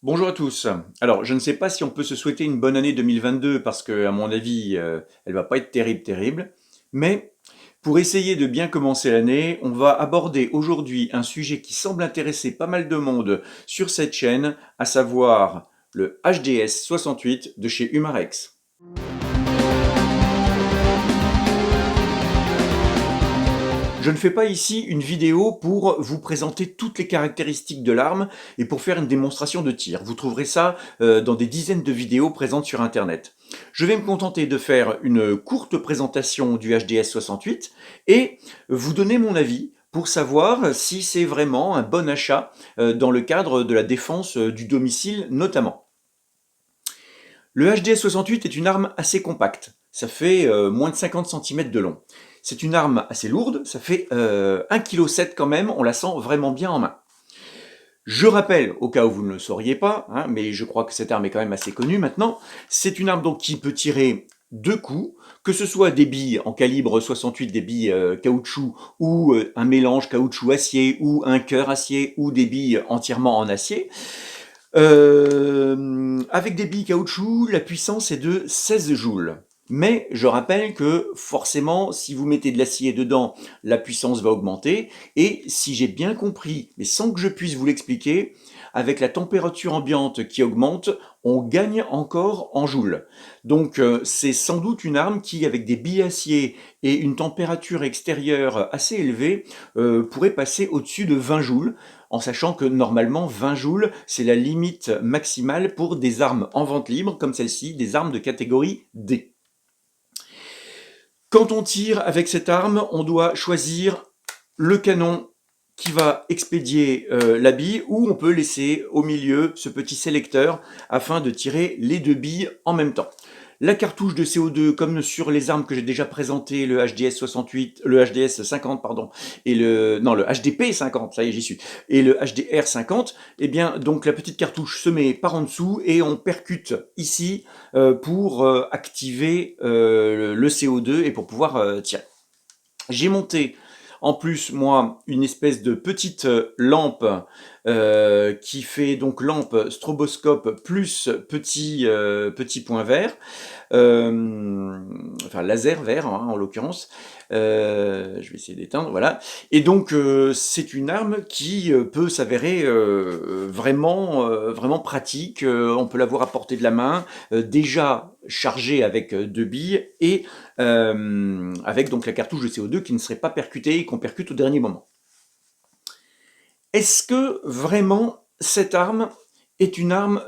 Bonjour à tous. Alors, je ne sais pas si on peut se souhaiter une bonne année 2022 parce que, à mon avis, elle va pas être terrible, terrible. Mais pour essayer de bien commencer l'année, on va aborder aujourd'hui un sujet qui semble intéresser pas mal de monde sur cette chaîne, à savoir le HDS 68 de chez Humarex. Je ne fais pas ici une vidéo pour vous présenter toutes les caractéristiques de l'arme et pour faire une démonstration de tir. Vous trouverez ça dans des dizaines de vidéos présentes sur internet. Je vais me contenter de faire une courte présentation du HDS 68 et vous donner mon avis pour savoir si c'est vraiment un bon achat dans le cadre de la défense du domicile notamment. Le HDS 68 est une arme assez compacte. Ça fait moins de 50 cm de long. C'est une arme assez lourde, ça fait 1,7 kg quand même, on la sent vraiment bien en main. Je rappelle, au cas où vous ne le sauriez pas, hein, mais je crois que cette arme est quand même assez connue maintenant, c'est une arme donc qui peut tirer deux coups, que ce soit des billes en calibre 68, des billes caoutchouc, ou un mélange caoutchouc-acier, ou un cœur acier, ou des billes entièrement en acier. Avec des billes caoutchouc, la puissance est de 16 joules. Mais je rappelle que forcément, si vous mettez de l'acier dedans, la puissance va augmenter. Et si j'ai bien compris, mais sans que je puisse vous l'expliquer, avec la température ambiante qui augmente, on gagne encore en joules. Donc c'est sans doute une arme qui, avec des billes acier et une température extérieure assez élevée, pourrait passer au-dessus de 20 joules, en sachant que normalement 20 joules, c'est la limite maximale pour des armes en vente libre, comme celle-ci, des armes de catégorie D. Quand on tire avec cette arme, on doit choisir le canon qui va expédier la bille, ou on peut laisser au milieu ce petit sélecteur afin de tirer les deux billes en même temps. La cartouche de CO2, comme sur les armes que j'ai déjà présentées, le HDS 68, le HDS 50, pardon, et le HDP 50, ça y est, j'y suis, et le HDR 50, eh bien, donc la petite cartouche se met par en dessous et on percute ici pour activer le CO2 et pour pouvoir tirer. J'ai monté en plus, moi, une espèce de petite lampe qui fait donc lampe stroboscope plus petit point vert, enfin laser vert hein, en l'occurrence. Je vais essayer d'éteindre, voilà. Et donc c'est une arme qui peut s'avérer vraiment pratique. On peut l'avoir à portée de la main, déjà chargée avec deux billes et avec donc la cartouche de CO2 qui ne serait pas percutée et qu'on percute au dernier moment. Est-ce que vraiment cette arme est une arme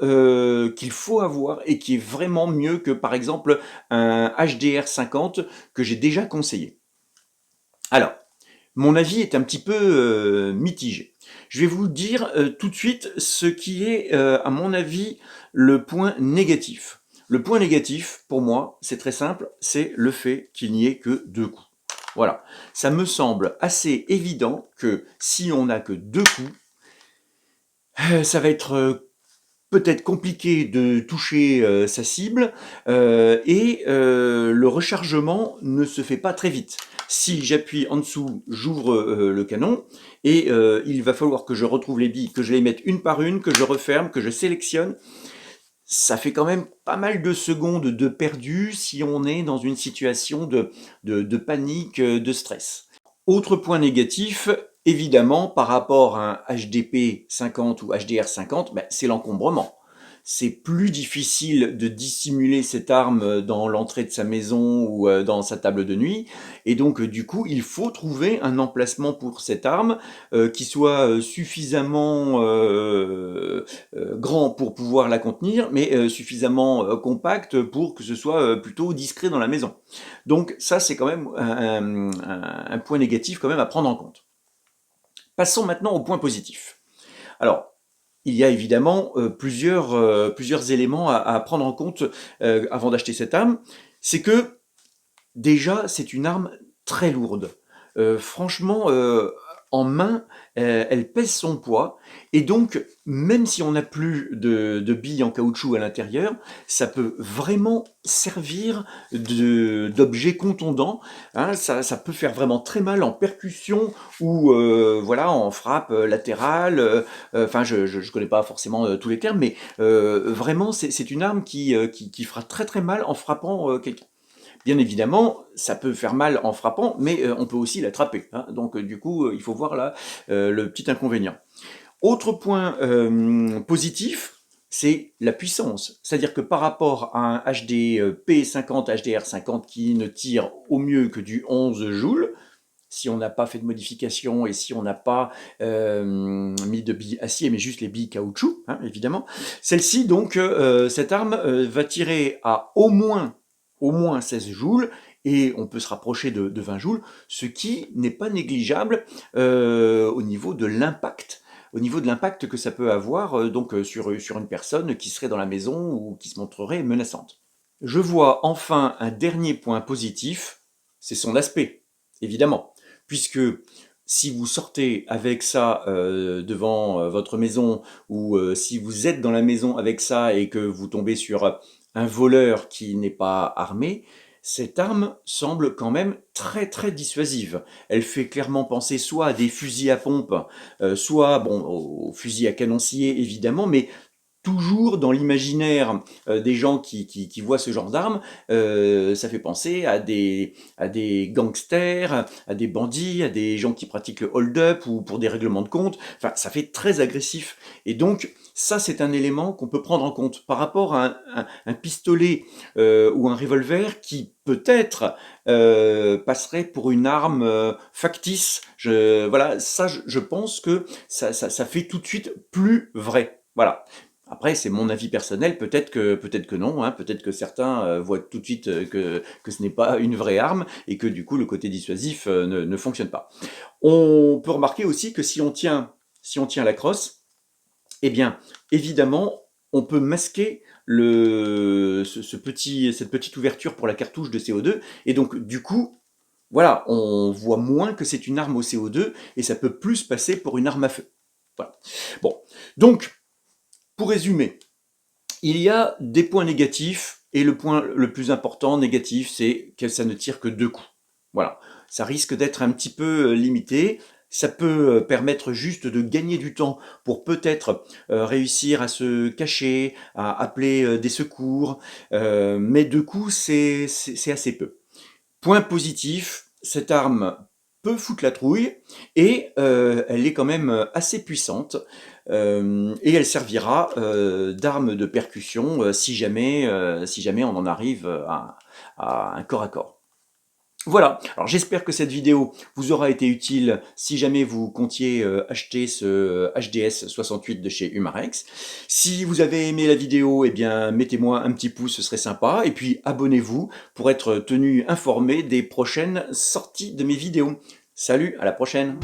qu'il faut avoir et qui est vraiment mieux que par exemple un HDR 50 que j'ai déjà conseillé? Alors, mon avis est un petit peu mitigé. Je vais vous dire tout de suite ce qui est, à mon avis, le point négatif. Le point négatif, pour moi, c'est très simple, c'est le fait qu'il n'y ait que deux coups. Voilà. Ça me semble assez évident que si on n'a que deux coups, ça va être peut-être compliqué de toucher sa cible et le rechargement ne se fait pas très vite. Si j'appuie en dessous, j'ouvre le canon et il va falloir que je retrouve les billes, que je les mette une par une, que je referme, que je sélectionne. Ça fait quand même pas mal de secondes de perdu si on est dans une situation de panique, de stress. Autre point négatif, évidemment, par rapport à un HDP 50 ou HDR 50, ben, c'est l'encombrement. C'est plus difficile de dissimuler cette arme dans l'entrée de sa maison ou dans sa table de nuit. Et donc, du coup, il faut trouver un emplacement pour cette arme qui soit suffisamment grand pour pouvoir la contenir, mais suffisamment compact pour que ce soit plutôt discret dans la maison. Donc ça, c'est quand même un point négatif quand même à prendre en compte. Passons maintenant au point positif. Alors, il y a évidemment plusieurs éléments à prendre en compte avant d'acheter cette arme. C'est que déjà, c'est une arme très lourde. Franchement, en main, elle pèse son poids et donc même si on n'a plus de billes en caoutchouc à l'intérieur, ça peut vraiment servir d'objet contondant, hein. Ça peut faire vraiment très mal en percussion ou voilà, en frappe latérale. Enfin, je connais pas forcément tous les termes, mais vraiment, c'est une arme qui fera très très mal en frappant quelqu'un. Bien évidemment, ça peut faire mal en frappant, mais on peut aussi l'attraper, hein. Donc du coup, il faut voir là le petit inconvénient. Autre point positif, c'est la puissance. C'est-à-dire que par rapport à un HD P50, HDR50 qui ne tire au mieux que du 11 joules, si on n'a pas fait de modification et si on n'a pas mis de billes acier, mais juste les billes caoutchouc, hein, évidemment, celle-ci, donc, cette arme va tirer à au moins 16 joules, et on peut se rapprocher de 20 joules, ce qui n'est pas négligeable au niveau de l'impact. Au niveau de l'impact que ça peut avoir donc sur une personne qui serait dans la maison ou qui se montrerait menaçante. Je vois enfin un dernier point positif, c'est son aspect, évidemment. Puisque si vous sortez avec ça devant votre maison, ou si vous êtes dans la maison avec ça et que vous tombez sur un voleur qui n'est pas armé, cette arme semble quand même très très dissuasive. Elle fait clairement penser soit à des fusils à pompe, soit bon, aux fusils à canoncier évidemment, mais toujours dans l'imaginaire des gens qui voient ce genre d'armes, ça fait penser à des gangsters, à des bandits, à des gens qui pratiquent le hold-up ou pour des règlements de compte. Enfin, ça fait très agressif. Et donc, ça, c'est un élément qu'on peut prendre en compte par rapport à un pistolet ou un revolver qui peut-être passerait pour une arme factice. Voilà, ça, je pense que ça fait tout de suite plus vrai. Voilà. Après, c'est mon avis personnel, peut-être que non, hein, peut-être que certains voient tout de suite que ce n'est pas une vraie arme et que du coup le côté dissuasif ne fonctionne pas. On peut remarquer aussi que si on tient la crosse, eh bien, évidemment, on peut masquer cette petite ouverture pour la cartouche de CO2, et donc du coup, voilà, on voit moins que c'est une arme au CO2 et ça peut plus passer pour une arme à feu. Voilà. Bon, donc, pour résumer, il y a des points négatifs, et le point le plus important négatif, c'est que ça ne tire que 2 coups. Voilà, ça risque d'être un petit peu limité. Ça peut permettre juste de gagner du temps pour peut-être réussir à se cacher, à appeler des secours, mais 2 coups, c'est assez peu. Point positif, cette arme peut foutre la trouille et elle est quand même assez puissante et elle servira d'arme de percussion si jamais on en arrive à un corps à corps. Voilà, alors j'espère que cette vidéo vous aura été utile si jamais vous comptiez acheter ce HDS 68 de chez Humarex. Si vous avez aimé la vidéo, eh bien mettez-moi un petit pouce, ce serait sympa. Et puis abonnez-vous pour être tenu informé des prochaines sorties de mes vidéos. Salut, à la prochaine!